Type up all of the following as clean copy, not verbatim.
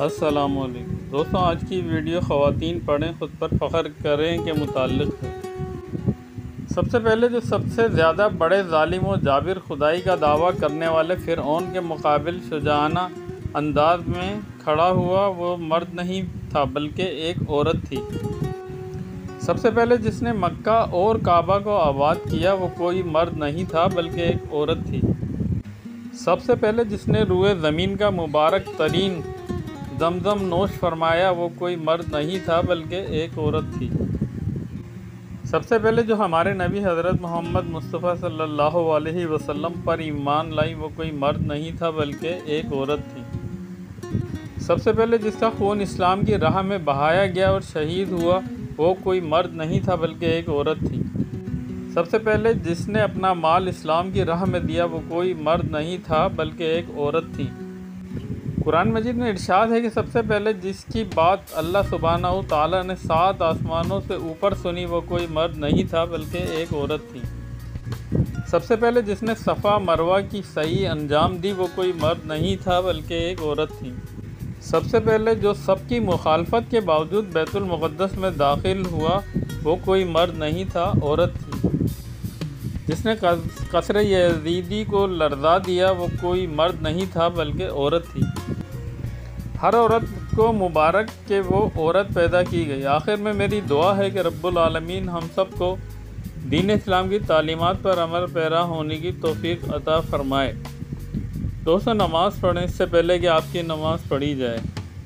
السلام علیکم دوستوں، آج کی ویڈیو خواتین پڑھیں خود پر فخر کریں کے متعلق ہے۔ سب سے پہلے جو سب سے زیادہ بڑے ظالم و جابر خدائی کا دعویٰ کرنے والے فرعون کے مقابل شجاعانہ انداز میں کھڑا ہوا وہ مرد نہیں تھا بلکہ ایک عورت تھی۔ سب سے پہلے جس نے مکہ اور کعبہ کو آباد کیا وہ کوئی مرد نہیں تھا بلکہ ایک عورت تھی۔ سب سے پہلے جس نے روئے زمین کا مبارک ترین زمزم نوش فرمایا وہ کوئی مرد نہیں تھا بلکہ ایک عورت تھی۔ سب سے پہلے جو ہمارے نبی حضرت محمد مصطفیٰ صلی اللہ علیہ وسلم پر ایمان لائی وہ کوئی مرد نہیں تھا بلکہ ایک عورت تھی۔ سب سے پہلے جس کا خون اسلام کی راہ میں بہایا گیا اور شہید ہوا وہ کوئی مرد نہیں تھا بلکہ ایک عورت تھی۔ سب سے پہلے جس نے اپنا مال اسلام کی راہ میں دیا وہ کوئی مرد نہیں تھا بلکہ ایک عورت تھی۔ قرآن مجید میں ارشاد ہے کہ سب سے پہلے جس کی بات اللہ سبحانہ و تعالیٰ نے 7 آسمانوں سے اوپر سنی وہ کوئی مرد نہیں تھا بلکہ ایک عورت تھی۔ سب سے پہلے جس نے صفا مروہ کی صحیح انجام دی وہ کوئی مرد نہیں تھا بلکہ ایک عورت تھی۔ سب سے پہلے جو سب کی مخالفت کے باوجود بیت المقدس میں داخل ہوا وہ کوئی مرد نہیں تھا، عورت تھی۔ جس نے قصر یزیدی کو لرزا دیا وہ کوئی مرد نہیں تھا بلکہ عورت تھی۔ ہر عورت کو مبارک کہ وہ عورت پیدا کی گئی۔ آخر میں میری دعا ہے کہ رب العالمین ہم سب کو دین اسلام کی تعلیمات پر عمل پیرا ہونے کی توفیق عطا فرمائے۔ دوستوں، نماز پڑھیں اس سے پہلے کہ آپ کی نماز پڑھی جائے۔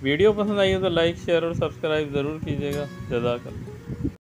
ویڈیو پسند آئی ہو تو لائک، شیئر اور سبسکرائب ضرور کیجیے گا۔ جزاک اللہ۔